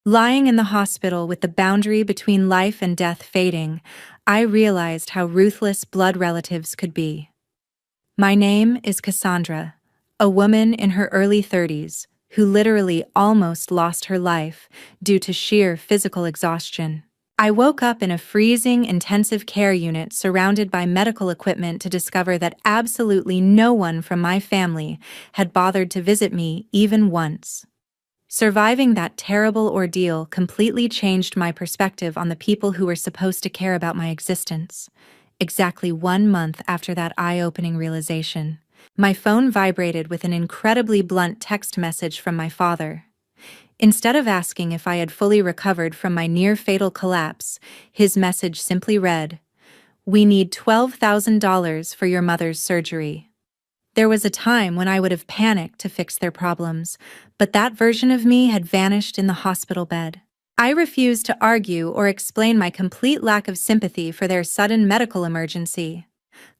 Lying in the hospital with the boundary between life and death fading, I realized how ruthless blood relatives could be. My name is Cassandra, a woman in her early 30s who literally almost lost her life due to sheer physical exhaustion. I woke up in a freezing intensive care unit surrounded by medical equipment to discover that absolutely no one from my family had bothered to visit me even once. Surviving that terrible ordeal completely changed my perspective on the people who were supposed to care about my existence. Exactly 1 month after that eye-opening realization, my phone vibrated with an incredibly blunt text message from my father. Instead of asking if I had fully recovered from my near-fatal collapse, his message simply read, "We need $12,000 for your mother's surgery." There was a time when I would have panicked to fix their problems, but that version of me had vanished in the hospital bed. I refused to argue or explain my complete lack of sympathy for their sudden medical emergency.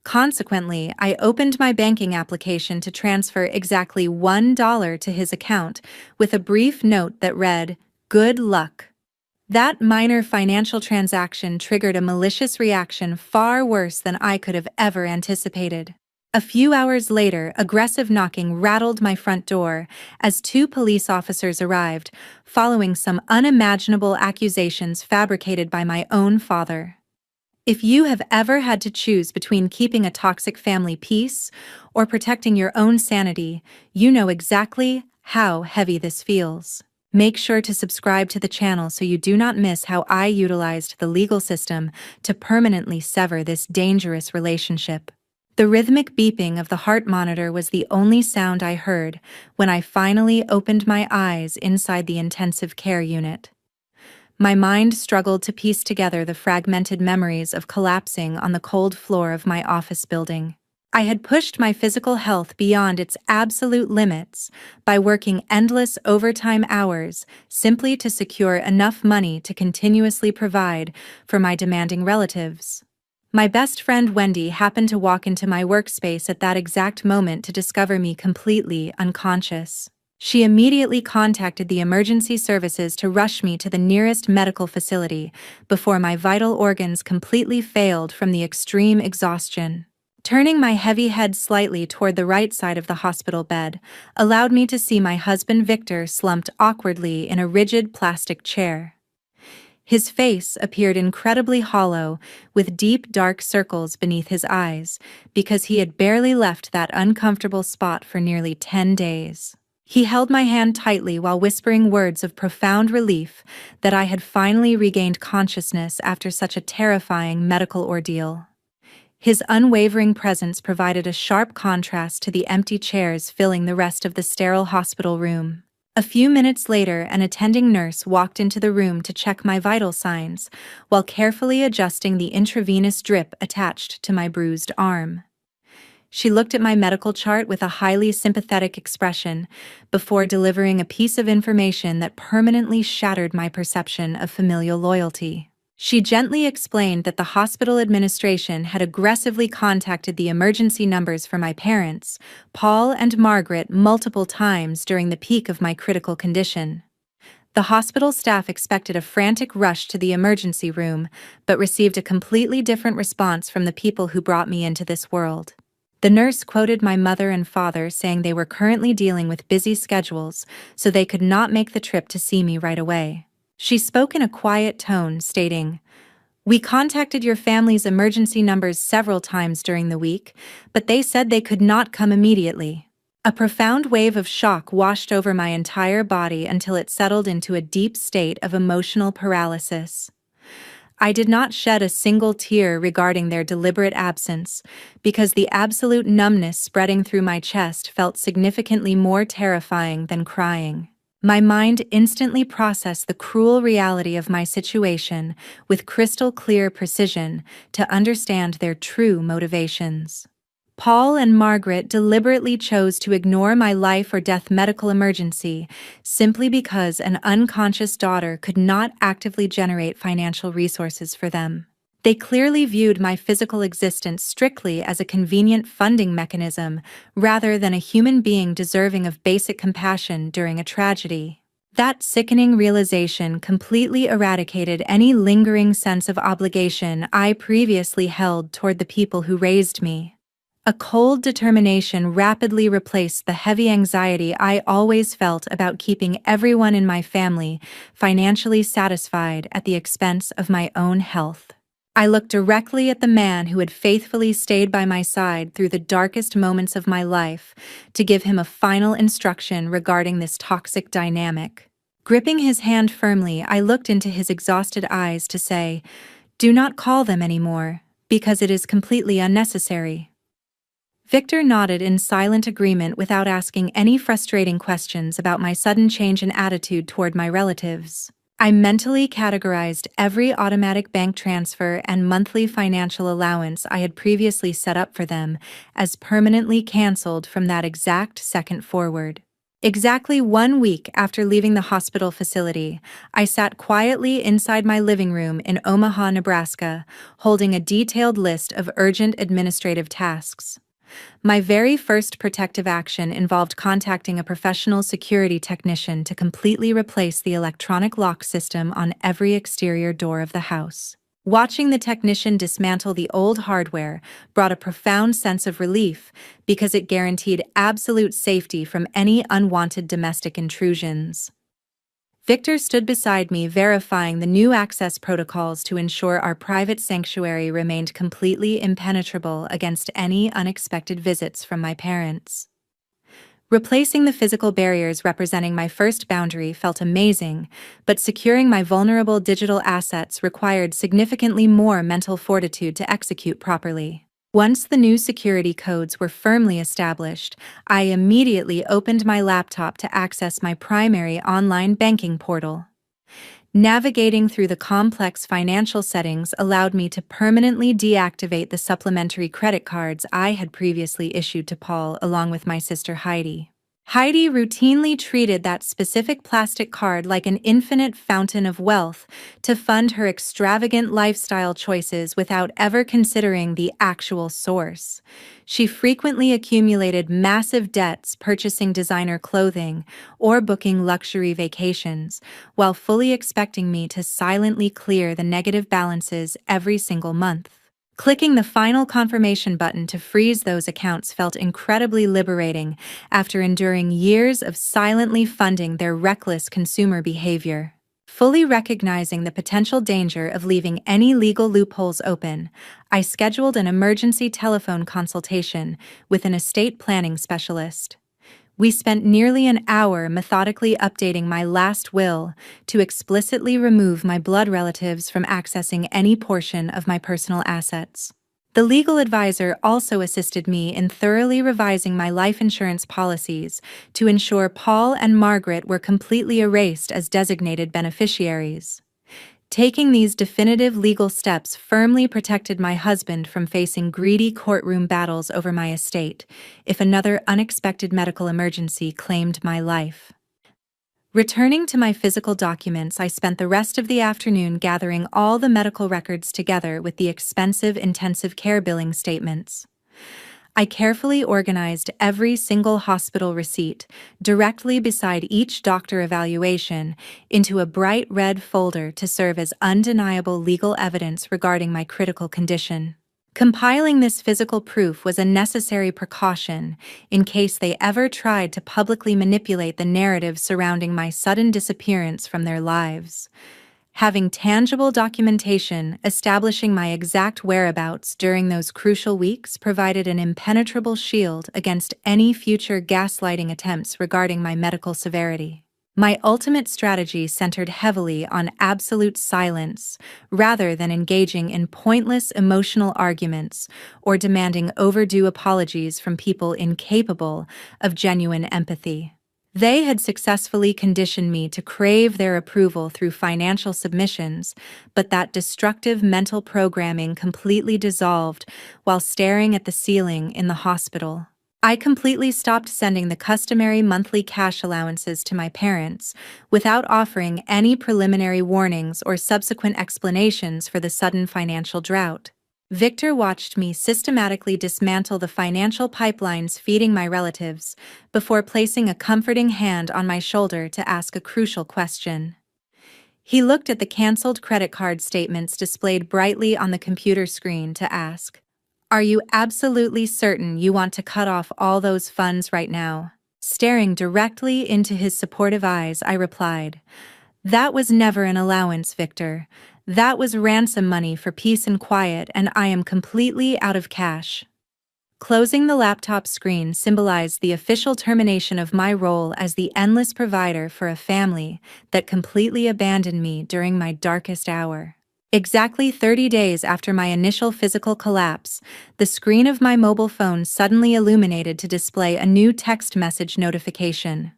Consequently, I opened my banking application to transfer exactly $1 to his account with a brief note that read, "Good luck." That minor financial transaction triggered a malicious reaction far worse than I could have ever anticipated. A few hours later, aggressive knocking rattled my front door as two police officers arrived, following some unimaginable accusations fabricated by my own father. If you have ever had to choose between keeping a toxic family peace or protecting your own sanity, you know exactly how heavy this feels. Make sure to subscribe to the channel so you do not miss how I utilized the legal system to permanently sever this dangerous relationship. The rhythmic beeping of the heart monitor was the only sound I heard when I finally opened my eyes inside the intensive care unit. My mind struggled to piece together the fragmented memories of collapsing on the cold floor of my office building. I had pushed my physical health beyond its absolute limits by working endless overtime hours simply to secure enough money to continuously provide for my demanding relatives. My best friend Wendy happened to walk into my workspace at that exact moment to discover me completely unconscious. She immediately contacted the emergency services to rush me to the nearest medical facility before my vital organs completely failed from the extreme exhaustion. Turning my heavy head slightly toward the right side of the hospital bed allowed me to see my husband Victor slumped awkwardly in a rigid plastic chair. His face appeared incredibly hollow, with deep dark circles beneath his eyes, because he had barely left that uncomfortable spot for nearly 10 days. He held my hand tightly while whispering words of profound relief that I had finally regained consciousness after such a terrifying medical ordeal. His unwavering presence provided a sharp contrast to the empty chairs filling the rest of the sterile hospital room. A few minutes later, an attending nurse walked into the room to check my vital signs, while carefully adjusting the intravenous drip attached to my bruised arm. She looked at my medical chart with a highly sympathetic expression before delivering a piece of information that permanently shattered my perception of familial loyalty. She gently explained that the hospital administration had aggressively contacted the emergency numbers for my parents, Paul and Margaret, multiple times during the peak of my critical condition. The hospital staff expected a frantic rush to the emergency room, but received a completely different response from the people who brought me into this world. The nurse quoted my mother and father saying they were currently dealing with busy schedules, so they could not make the trip to see me right away. She spoke in a quiet tone, stating, "We contacted your family's emergency numbers several times during the week, but they said they could not come immediately." A profound wave of shock washed over my entire body until it settled into a deep state of emotional paralysis. I did not shed a single tear regarding their deliberate absence, because the absolute numbness spreading through my chest felt significantly more terrifying than crying. My mind instantly processed the cruel reality of my situation with crystal clear precision to understand their true motivations. Paul and Margaret deliberately chose to ignore my life or death medical emergency simply because an unconscious daughter could not actively generate financial resources for them. They clearly viewed my physical existence strictly as a convenient funding mechanism rather than a human being deserving of basic compassion during a tragedy. That sickening realization completely eradicated any lingering sense of obligation I previously held toward the people who raised me. A cold determination rapidly replaced the heavy anxiety I always felt about keeping everyone in my family financially satisfied at the expense of my own health. I looked directly at the man who had faithfully stayed by my side through the darkest moments of my life to give him a final instruction regarding this toxic dynamic. Gripping his hand firmly, I looked into his exhausted eyes to say, "Do not call them anymore, because it is completely unnecessary." Victor nodded in silent agreement without asking any frustrating questions about my sudden change in attitude toward my relatives. I mentally categorized every automatic bank transfer and monthly financial allowance I had previously set up for them as permanently canceled from that exact second forward. Exactly 1 week after leaving the hospital facility, I sat quietly inside my living room in Omaha, Nebraska, holding a detailed list of urgent administrative tasks. My very first protective action involved contacting a professional security technician to completely replace the electronic lock system on every exterior door of the house. Watching the technician dismantle the old hardware brought a profound sense of relief because it guaranteed absolute safety from any unwanted domestic intrusions. Victor stood beside me, verifying the new access protocols to ensure our private sanctuary remained completely impenetrable against any unexpected visits from my parents. Replacing the physical barriers representing my first boundary felt amazing, but securing my vulnerable digital assets required significantly more mental fortitude to execute properly. Once the new security codes were firmly established, I immediately opened my laptop to access my primary online banking portal. Navigating through the complex financial settings allowed me to permanently deactivate the supplementary credit cards I had previously issued to Paul along with my sister Heidi. Heidi routinely treated that specific plastic card like an infinite fountain of wealth to fund her extravagant lifestyle choices without ever considering the actual source. She frequently accumulated massive debts purchasing designer clothing or booking luxury vacations, while fully expecting me to silently clear the negative balances every single month. Clicking the final confirmation button to freeze those accounts felt incredibly liberating after enduring years of silently funding their reckless consumer behavior. Fully recognizing the potential danger of leaving any legal loopholes open, I scheduled an emergency telephone consultation with an estate planning specialist. We spent nearly an hour methodically updating my last will to explicitly remove my blood relatives from accessing any portion of my personal assets. The legal advisor also assisted me in thoroughly revising my life insurance policies to ensure Paul and Margaret were completely erased as designated beneficiaries. Taking these definitive legal steps firmly protected my husband from facing greedy courtroom battles over my estate if another unexpected medical emergency claimed my life. Returning to my physical documents, I spent the rest of the afternoon gathering all the medical records together with the expensive intensive care billing statements. I carefully organized every single hospital receipt directly beside each doctor evaluation into a bright red folder to serve as undeniable legal evidence regarding my critical condition. Compiling this physical proof was a necessary precaution in case they ever tried to publicly manipulate the narrative surrounding my sudden disappearance from their lives. Having tangible documentation establishing my exact whereabouts during those crucial weeks provided an impenetrable shield against any future gaslighting attempts regarding my medical severity. My ultimate strategy centered heavily on absolute silence rather than engaging in pointless emotional arguments or demanding overdue apologies from people incapable of genuine empathy. They had successfully conditioned me to crave their approval through financial submissions, but that destructive mental programming completely dissolved while staring at the ceiling in the hospital. I completely stopped sending the customary monthly cash allowances to my parents without offering any preliminary warnings or subsequent explanations for the sudden financial drought. Victor watched me systematically dismantle the financial pipelines feeding my relatives before placing a comforting hand on my shoulder to ask a crucial question. He looked at the canceled credit card statements displayed brightly on the computer screen to ask, "Are you absolutely certain you want to cut off all those funds right now?" Staring directly into his supportive eyes, I replied, "That was never an allowance, Victor. That was ransom money for peace and quiet, and I am completely out of cash." Closing the laptop screen symbolized the official termination of my role as the endless provider for a family that completely abandoned me during my darkest hour. Exactly 30 days after my initial physical collapse, the screen of my mobile phone suddenly illuminated to display a new text message notification.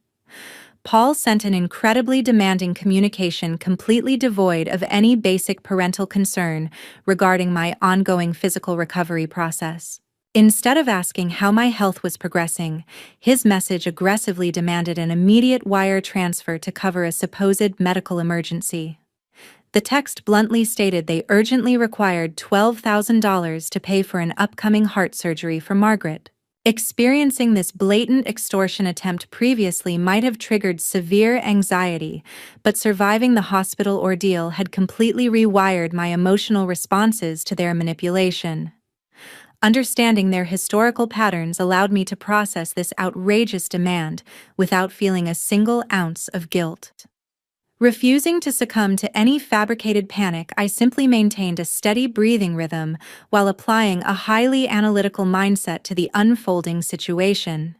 Paul sent an incredibly demanding communication completely devoid of any basic parental concern regarding my ongoing physical recovery process. Instead of asking how my health was progressing, his message aggressively demanded an immediate wire transfer to cover a supposed medical emergency. The text bluntly stated they urgently required $12,000 to pay for an upcoming heart surgery for Margaret. Experiencing this blatant extortion attempt previously might have triggered severe anxiety, but surviving the hospital ordeal had completely rewired my emotional responses to their manipulation. Understanding their historical patterns allowed me to process this outrageous demand without feeling a single ounce of guilt. Refusing to succumb to any fabricated panic, I simply maintained a steady breathing rhythm while applying a highly analytical mindset to the unfolding situation.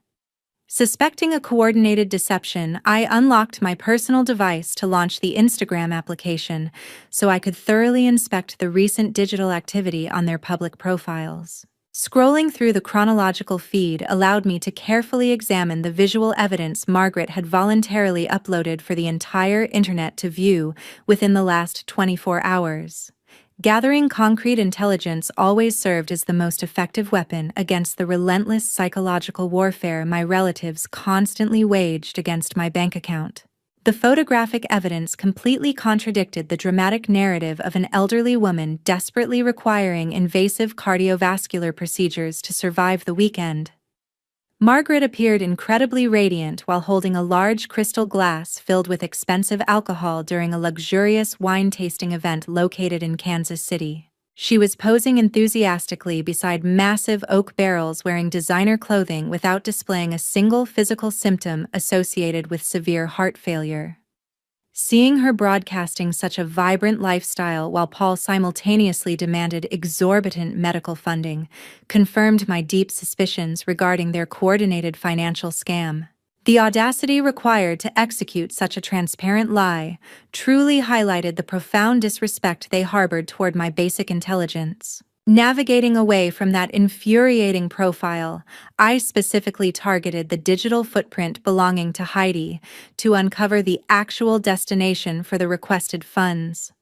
Suspecting a coordinated deception, I unlocked my personal device to launch the Instagram application so I could thoroughly inspect the recent digital activity on their public profiles. Scrolling through the chronological feed allowed me to carefully examine the visual evidence Margaret had voluntarily uploaded for the entire internet to view within the last 24 hours. Gathering concrete intelligence always served as the most effective weapon against the relentless psychological warfare my relatives constantly waged against my bank account. The photographic evidence completely contradicted the dramatic narrative of an elderly woman desperately requiring invasive cardiovascular procedures to survive the weekend. Margaret appeared incredibly radiant while holding a large crystal glass filled with expensive alcohol during a luxurious wine-tasting event located in Kansas City. She was posing enthusiastically beside massive oak barrels wearing designer clothing without displaying a single physical symptom associated with severe heart failure. Seeing her broadcasting such a vibrant lifestyle while Paul simultaneously demanded exorbitant medical funding confirmed my deep suspicions regarding their coordinated financial scam. The audacity required to execute such a transparent lie truly highlighted the profound disrespect they harbored toward my basic intelligence. Navigating away from that infuriating profile, I specifically targeted the digital footprint belonging to Heidi to uncover the actual destination for the requested funds.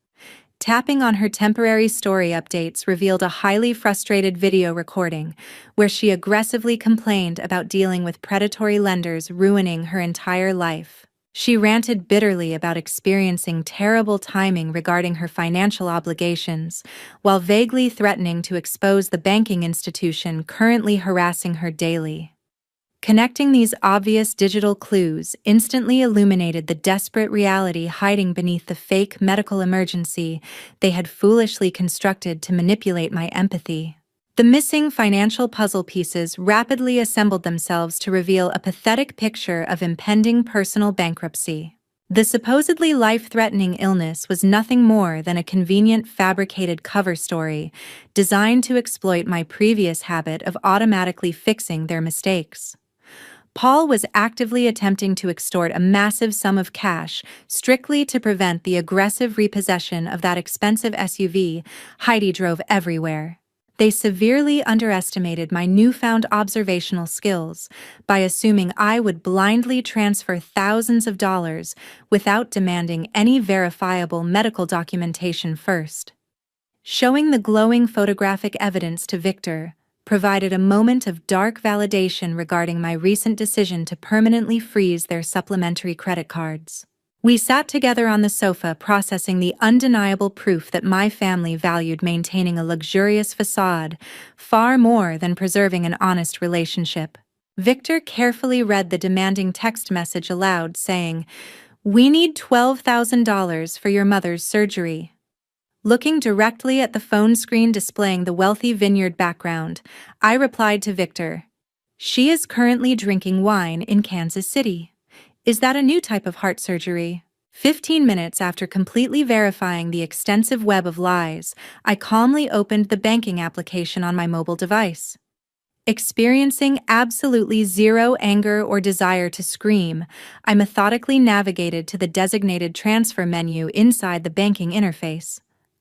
Tapping on her temporary story updates revealed a highly frustrated video recording where she aggressively complained about dealing with predatory lenders ruining her entire life. She ranted bitterly about experiencing terrible timing regarding her financial obligations, while vaguely threatening to expose the banking institution currently harassing her daily. Connecting these obvious digital clues instantly illuminated the desperate reality hiding beneath the fake medical emergency they had foolishly constructed to manipulate my empathy. The missing financial puzzle pieces rapidly assembled themselves to reveal a pathetic picture of impending personal bankruptcy. The supposedly life-threatening illness was nothing more than a convenient fabricated cover story designed to exploit my previous habit of automatically fixing their mistakes. Paul was actively attempting to extort a massive sum of cash strictly to prevent the aggressive repossession of that expensive SUV Heidi drove everywhere. They severely underestimated my newfound observational skills by assuming I would blindly transfer thousands of dollars without demanding any verifiable medical documentation first. Showing the glowing photographic evidence to Victor provided a moment of dark validation regarding my recent decision to permanently freeze their supplementary credit cards. We sat together on the sofa, processing the undeniable proof that my family valued maintaining a luxurious facade far more than preserving an honest relationship. Victor carefully read the demanding text message aloud, saying, "We need $12,000 for your mother's surgery." Looking directly at the phone screen displaying the wealthy vineyard background, I replied to Victor, "She is currently drinking wine in Kansas City. Is that a new type of heart surgery?" 15 minutes after completely verifying the extensive web of lies, I calmly opened the banking application on my mobile device. Experiencing absolutely zero anger or desire to scream, I methodically navigated to the designated transfer menu inside the banking interface.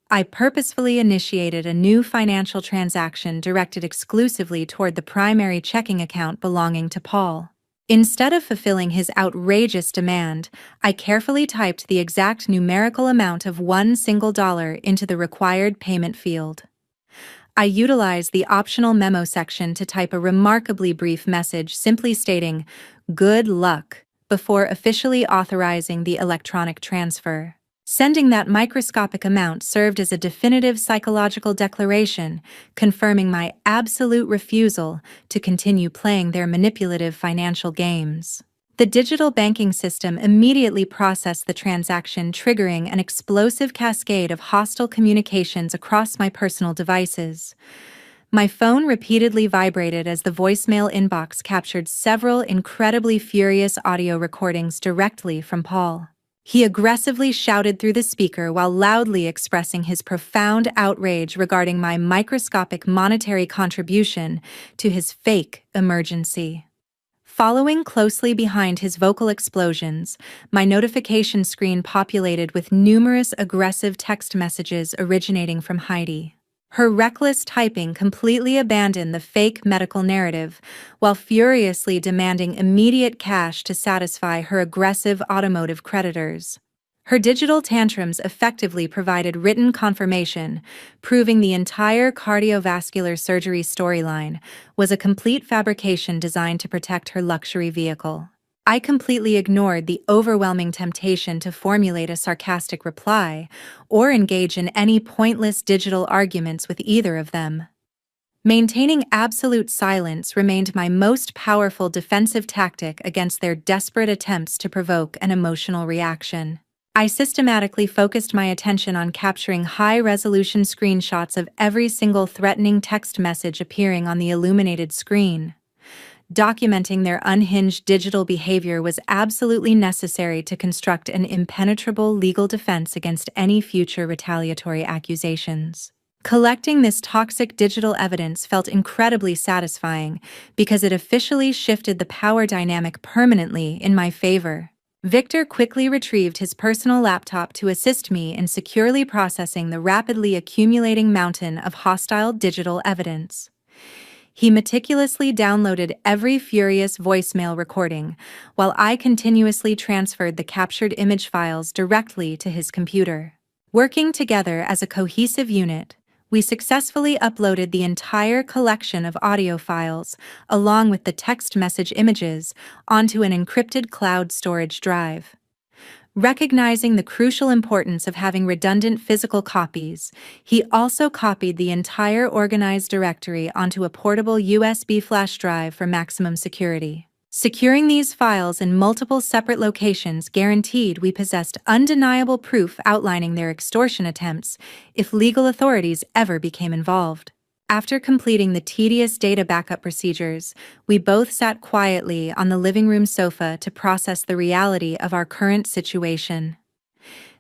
I purposefully initiated a new financial transaction directed exclusively toward the primary checking account belonging to Paul. Instead of fulfilling his outrageous demand, I carefully typed the exact numerical amount of $1 into the required payment field. I utilized the optional memo section to type a remarkably brief message simply stating, "Good luck," before officially authorizing the electronic transfer. Sending that microscopic amount served as a definitive psychological declaration, confirming my absolute refusal to continue playing their manipulative financial games. The digital banking system immediately processed the transaction, triggering an explosive cascade of hostile communications across my personal devices. My phone repeatedly vibrated as the voicemail inbox captured several incredibly furious audio recordings directly from Paul. He aggressively shouted through the speaker while loudly expressing his profound outrage regarding my microscopic monetary contribution to his fake emergency. Following closely behind his vocal explosions, my notification screen populated with numerous aggressive text messages originating from Heidi. Her reckless typing completely abandoned the fake medical narrative, while furiously demanding immediate cash to satisfy her aggressive automotive creditors. Her digital tantrums effectively provided written confirmation, proving the entire cardiovascular surgery storyline was a complete fabrication designed to protect her luxury vehicle. I completely ignored the overwhelming temptation to formulate a sarcastic reply or engage in any pointless digital arguments with either of them. Maintaining absolute silence remained my most powerful defensive tactic against their desperate attempts to provoke an emotional reaction. I systematically focused my attention on capturing high-resolution screenshots of every single threatening text message appearing on the illuminated screen. Documenting their unhinged digital behavior was absolutely necessary to construct an impenetrable legal defense against any future retaliatory accusations. Collecting this toxic digital evidence felt incredibly satisfying because it officially shifted the power dynamic permanently in my favor. Victor quickly retrieved his personal laptop to assist me in securely processing the rapidly accumulating mountain of hostile digital evidence. He meticulously downloaded every furious voicemail recording, while I continuously transferred the captured image files directly to his computer. Working together as a cohesive unit, we successfully uploaded the entire collection of audio files, along with the text message images, onto an encrypted cloud storage drive. Recognizing the crucial importance of having redundant physical copies, he also copied the entire organized directory onto a portable USB flash drive for maximum security. Securing these files in multiple separate locations guaranteed we possessed undeniable proof outlining their extortion attempts if legal authorities ever became involved. After completing the tedious data backup procedures, we both sat quietly on the living room sofa to process the reality of our current situation.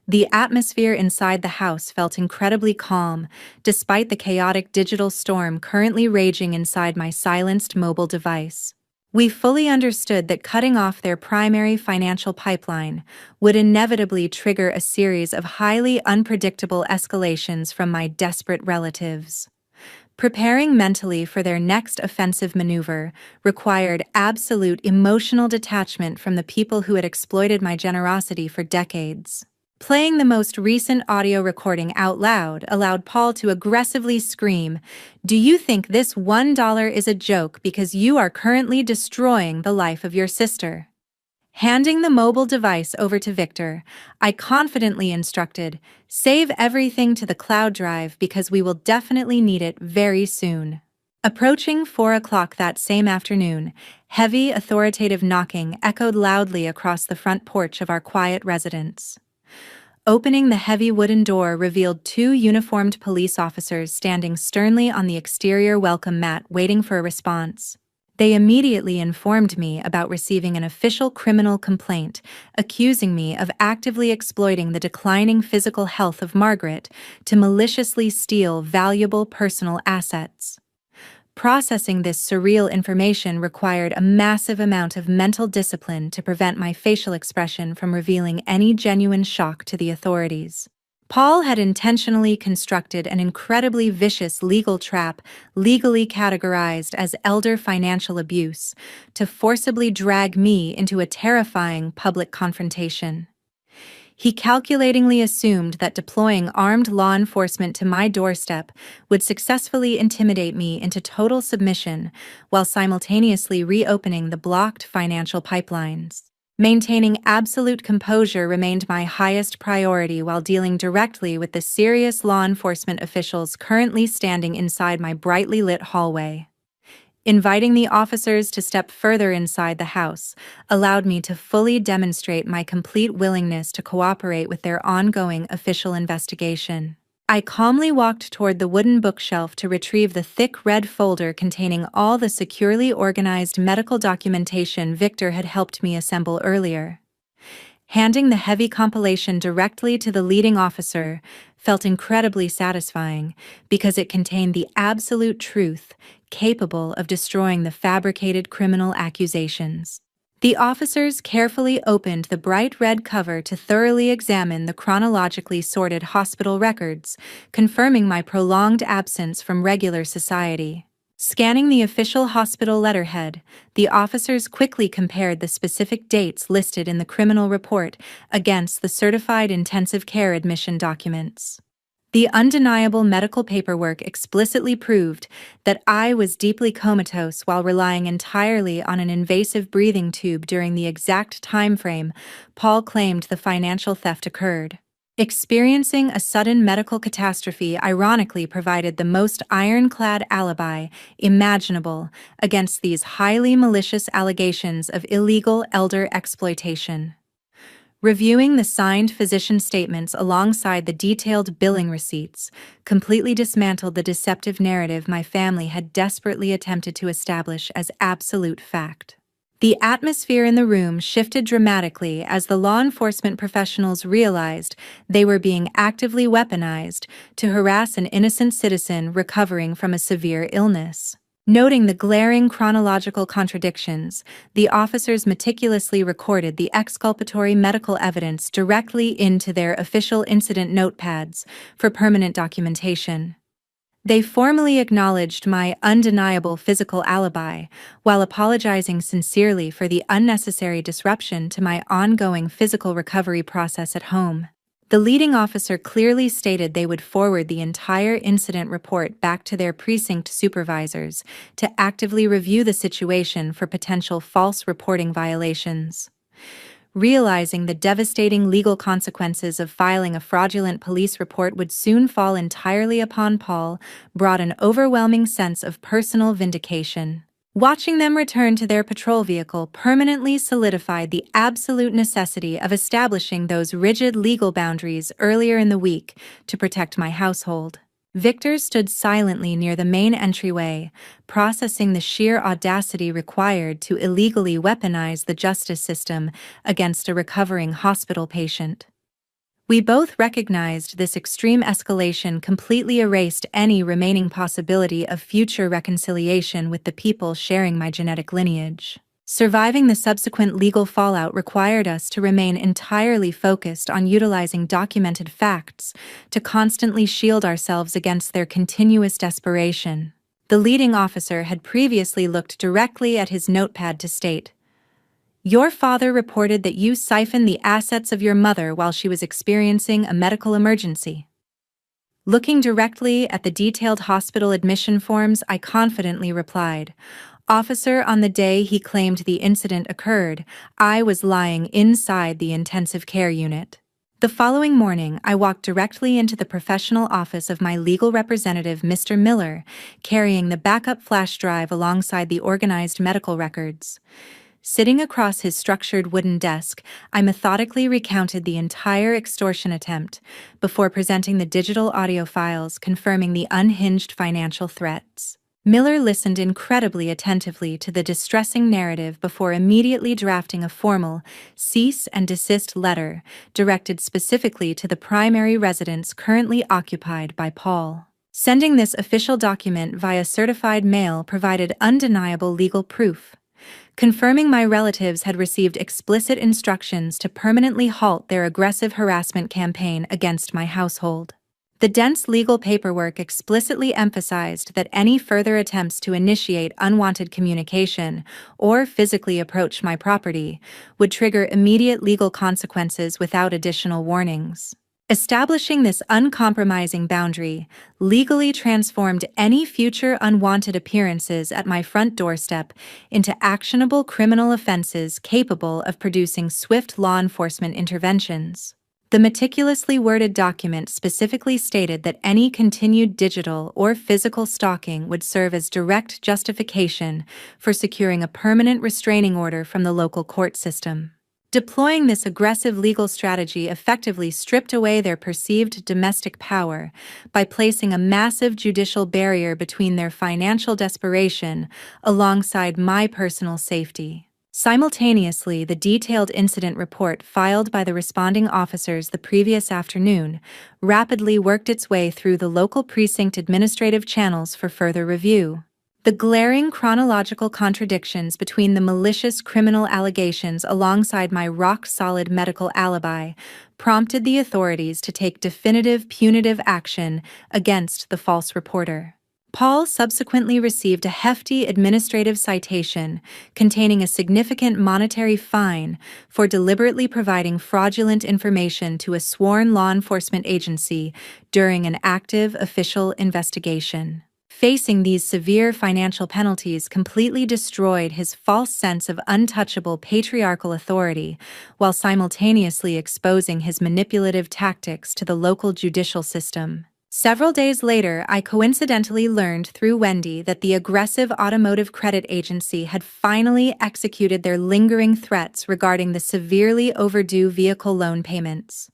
The atmosphere inside the house felt incredibly calm, despite the chaotic digital storm currently raging inside my silenced mobile device. We fully understood that cutting off their primary financial pipeline would inevitably trigger a series of highly unpredictable escalations from my desperate relatives. Preparing mentally for their next offensive maneuver required absolute emotional detachment from the people who had exploited my generosity for decades. Playing the most recent audio recording out loud allowed Paul to aggressively scream, "Do you think this $1 is a joke because you are currently destroying the life of your sister?" Handing the mobile device over to Victor, I confidently instructed, "Save everything to the cloud drive because we will definitely need it very soon." Approaching 4 o'clock that same afternoon, heavy, authoritative knocking echoed loudly across the front porch of our quiet residence. Opening the heavy wooden door revealed two uniformed police officers standing sternly on the exterior welcome mat waiting for a response. They immediately informed me about receiving an official criminal complaint, accusing me of actively exploiting the declining physical health of Margaret to maliciously steal valuable personal assets. Processing this surreal information required a massive amount of mental discipline to prevent my facial expression from revealing any genuine shock to the authorities. Paul had intentionally constructed an incredibly vicious legal trap, legally categorized as elder financial abuse, to forcibly drag me into a terrifying public confrontation. He calculatingly assumed that deploying armed law enforcement to my doorstep would successfully intimidate me into total submission while simultaneously reopening the blocked financial pipelines. Maintaining absolute composure remained my highest priority while dealing directly with the serious law enforcement officials currently standing inside my brightly lit hallway. Inviting the officers to step further inside the house allowed me to fully demonstrate my complete willingness to cooperate with their ongoing official investigation. I calmly walked toward the wooden bookshelf to retrieve the thick red folder containing all the securely organized medical documentation Victor had helped me assemble earlier. Handing the heavy compilation directly to the leading officer felt incredibly satisfying because it contained the absolute truth capable of destroying the fabricated criminal accusations. The officers carefully opened the bright red cover to thoroughly examine the chronologically sorted hospital records, confirming my prolonged absence from regular society. Scanning the official hospital letterhead, the officers quickly compared the specific dates listed in the criminal report against the certified intensive care admission documents. The undeniable medical paperwork explicitly proved that I was deeply comatose while relying entirely on an invasive breathing tube during the exact time frame Paul claimed the financial theft occurred. Experiencing a sudden medical catastrophe ironically provided the most ironclad alibi imaginable against these highly malicious allegations of illegal elder exploitation. Reviewing the signed physician statements alongside the detailed billing receipts completely dismantled the deceptive narrative my family had desperately attempted to establish as absolute fact. The atmosphere in the room shifted dramatically as the law enforcement professionals realized they were being actively weaponized to harass an innocent citizen recovering from a severe illness. Noting the glaring chronological contradictions, the officers meticulously recorded the exculpatory medical evidence directly into their official incident notepads for permanent documentation. They formally acknowledged my undeniable physical alibi, while apologizing sincerely for the unnecessary disruption to my ongoing physical recovery process at home. The leading officer clearly stated they would forward the entire incident report back to their precinct supervisors to actively review the situation for potential false reporting violations. Realizing the devastating legal consequences of filing a fraudulent police report would soon fall entirely upon Paul brought an overwhelming sense of personal vindication. Watching them return to their patrol vehicle permanently solidified the absolute necessity of establishing those rigid legal boundaries earlier in the week to protect my household. Victor stood silently near the main entryway, processing the sheer audacity required to illegally weaponize the justice system against a recovering hospital patient. We both recognized this extreme escalation completely erased any remaining possibility of future reconciliation with the people sharing my genetic lineage. Surviving the subsequent legal fallout required us to remain entirely focused on utilizing documented facts to constantly shield ourselves against their continuous desperation. The leading officer had previously looked directly at his notepad to state, "Your father reported that you siphoned the assets of your mother while she was experiencing a medical emergency." Looking directly at the detailed hospital admission forms, I confidently replied, Officer, on the day he claimed the incident occurred, I was lying inside the intensive care unit. The following morning, I walked directly into the professional office of my legal representative, Mr. Miller, carrying the backup flash drive alongside the organized medical records. Sitting across his structured wooden desk, I methodically recounted the entire extortion attempt before presenting the digital audio files confirming the unhinged financial threats. Miller listened incredibly attentively to the distressing narrative before immediately drafting a formal cease and desist letter directed specifically to the primary residence currently occupied by Paul. Sending this official document via certified mail provided undeniable legal proof, confirming my relatives had received explicit instructions to permanently halt their aggressive harassment campaign against my household. The dense legal paperwork explicitly emphasized that any further attempts to initiate unwanted communication or physically approach my property would trigger immediate legal consequences without additional warnings. Establishing this uncompromising boundary legally transformed any future unwanted appearances at my front doorstep into actionable criminal offenses capable of producing swift law enforcement interventions. The meticulously worded document specifically stated that any continued digital or physical stalking would serve as direct justification for securing a permanent restraining order from the local court system. Deploying this aggressive legal strategy effectively stripped away their perceived domestic power by placing a massive judicial barrier between their financial desperation alongside my personal safety. Simultaneously, the detailed incident report filed by the responding officers the previous afternoon rapidly worked its way through the local precinct administrative channels for further review. The glaring chronological contradictions between the malicious criminal allegations alongside my rock-solid medical alibi prompted the authorities to take definitive punitive action against the false reporter. Paul subsequently received a hefty administrative citation containing a significant monetary fine for deliberately providing fraudulent information to a sworn law enforcement agency during an active official investigation. Facing these severe financial penalties completely destroyed his false sense of untouchable patriarchal authority, while simultaneously exposing his manipulative tactics to the local judicial system. Several days later, I coincidentally learned through Wendy that the aggressive automotive credit agency had finally executed their lingering threats regarding the severely overdue vehicle loan payments.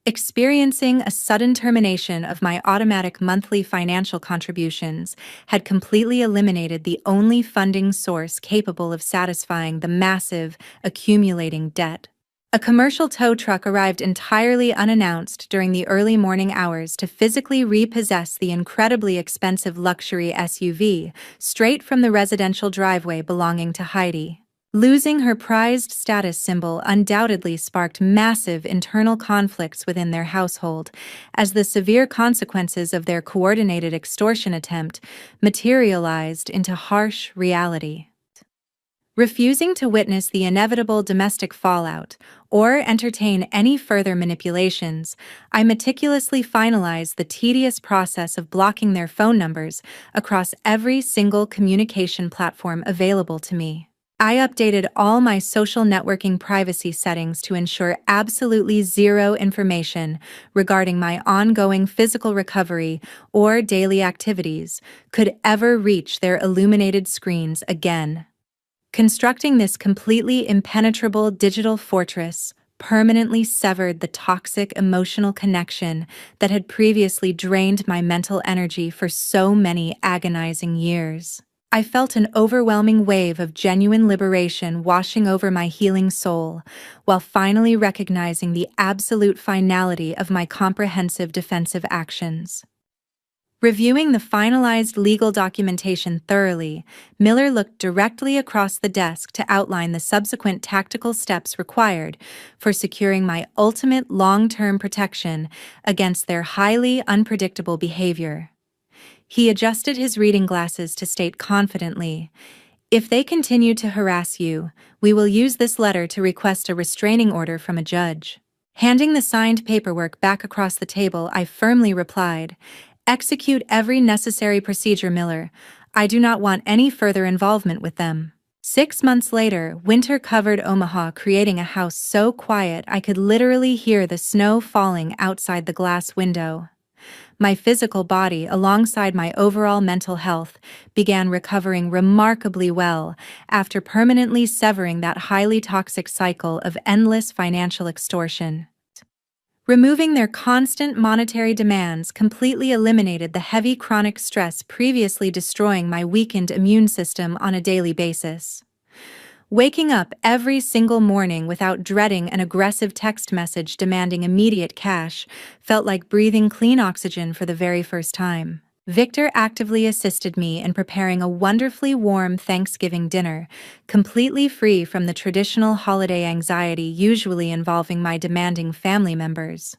Experiencing a sudden termination of my automatic monthly financial contributions had completely eliminated the only funding source capable of satisfying the massive, accumulating debt. A commercial tow truck arrived entirely unannounced during the early morning hours to physically repossess the incredibly expensive luxury SUV straight from the residential driveway belonging to Heidi. Losing her prized status symbol undoubtedly sparked massive internal conflicts within their household, as the severe consequences of their coordinated extortion attempt materialized into harsh reality. Refusing to witness the inevitable domestic fallout or entertain any further manipulations, I meticulously finalized the tedious process of blocking their phone numbers across every single communication platform available to me. I updated all my social networking privacy settings to ensure absolutely zero information regarding my ongoing physical recovery or daily activities could ever reach their illuminated screens again. Constructing this completely impenetrable digital fortress permanently severed the toxic emotional connection that had previously drained my mental energy for so many agonizing years. I felt an overwhelming wave of genuine liberation washing over my healing soul, while finally recognizing the absolute finality of my comprehensive defensive actions. Reviewing the finalized legal documentation thoroughly, Miller looked directly across the desk to outline the subsequent tactical steps required for securing my ultimate long-term protection against their highly unpredictable behavior. He adjusted his reading glasses to state confidently, "If they continue to harass you, we will use this letter to request a restraining order from a judge." Handing the signed paperwork back across the table, I firmly replied, "Execute every necessary procedure, Miller. I do not want any further involvement with them. 6 months later, winter covered Omaha, creating a house so quiet I could literally hear the snow falling outside the glass window. My physical body, alongside my overall mental health, began recovering remarkably well after permanently severing that highly toxic cycle of endless financial extortion. Removing their constant monetary demands completely eliminated the heavy chronic stress previously destroying my weakened immune system on a daily basis. Waking up every single morning without dreading an aggressive text message demanding immediate cash felt like breathing clean oxygen for the very first time. Victor actively assisted me in preparing a wonderfully warm Thanksgiving dinner, completely free from the traditional holiday anxiety usually involving my demanding family members.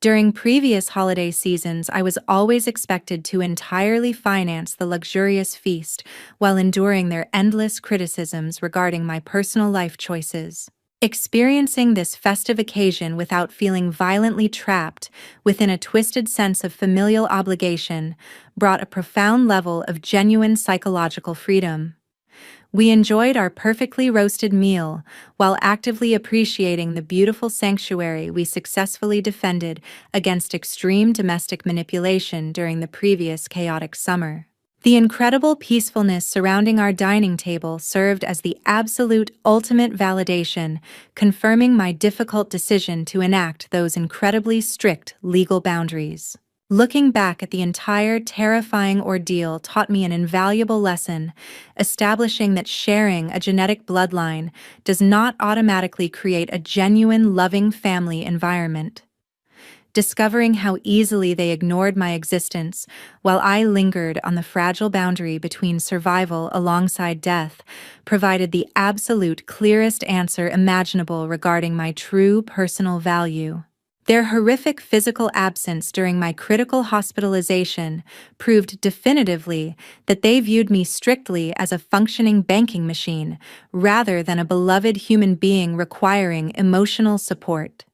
During previous holiday seasons, I was always expected to entirely finance the luxurious feast while enduring their endless criticisms regarding my personal life choices. Experiencing this festive occasion without feeling violently trapped within a twisted sense of familial obligation brought a profound level of genuine psychological freedom. We enjoyed our perfectly roasted meal while actively appreciating the beautiful sanctuary we successfully defended against extreme domestic manipulation during the previous chaotic summer. The incredible peacefulness surrounding our dining table served as the absolute ultimate validation, confirming my difficult decision to enact those incredibly strict legal boundaries. Looking back at the entire terrifying ordeal taught me an invaluable lesson, establishing that sharing a genetic bloodline does not automatically create a genuine, loving family environment. Discovering how easily they ignored my existence while I lingered on the fragile boundary between survival alongside death provided the absolute clearest answer imaginable regarding my true personal value. Their horrific physical absence during my critical hospitalization proved definitively that they viewed me strictly as a functioning banking machine rather than a beloved human being requiring emotional support.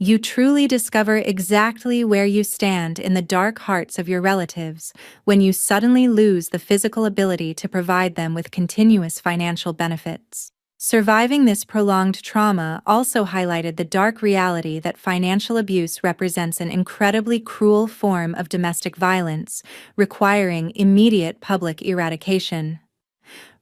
You truly discover exactly where you stand in the dark hearts of your relatives when you suddenly lose the physical ability to provide them with continuous financial benefits. Surviving this prolonged trauma also highlighted the dark reality that financial abuse represents an incredibly cruel form of domestic violence, requiring immediate public eradication.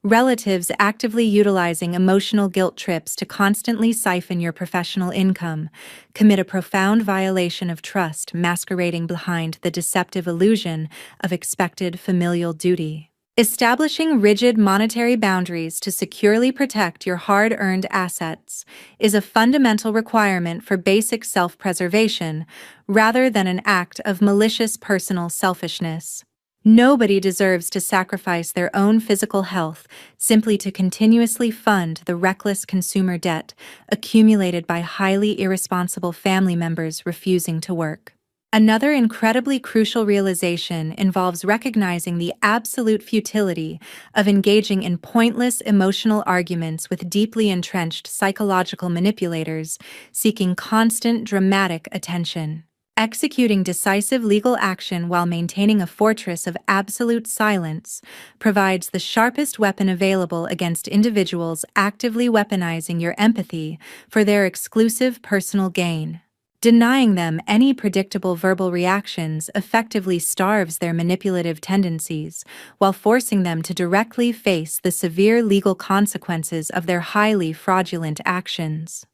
Relatives actively utilizing emotional guilt trips to constantly siphon your professional income commit a profound violation of trust masquerading behind the deceptive illusion of expected familial duty. Establishing rigid monetary boundaries to securely protect your hard-earned assets is a fundamental requirement for basic self-preservation rather than an act of malicious personal selfishness. Nobody deserves to sacrifice their own physical health simply to continuously fund the reckless consumer debt accumulated by highly irresponsible family members refusing to work. Another incredibly crucial realization involves recognizing the absolute futility of engaging in pointless emotional arguments with deeply entrenched psychological manipulators seeking constant dramatic attention. Executing decisive legal action while maintaining a fortress of absolute silence provides the sharpest weapon available against individuals actively weaponizing your empathy for their exclusive personal gain. Denying them any predictable verbal reactions effectively starves their manipulative tendencies, while forcing them to directly face the severe legal consequences of their highly fraudulent actions.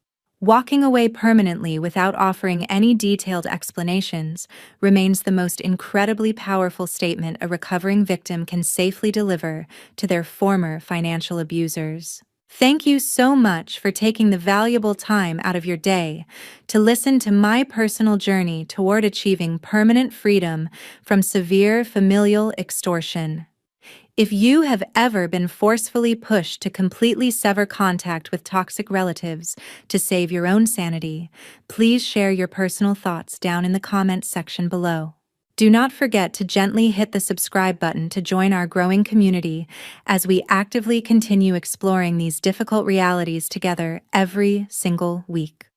Walking away permanently without offering any detailed explanations remains the most incredibly powerful statement a recovering victim can safely deliver to their former financial abusers. Thank you so much for taking the valuable time out of your day to listen to my personal journey toward achieving permanent freedom from severe familial extortion. If you have ever been forcefully pushed to completely sever contact with toxic relatives to save your own sanity, please share your personal thoughts down in the comments section below. Do not forget to gently hit the subscribe button to join our growing community as we actively continue exploring these difficult realities together every single week.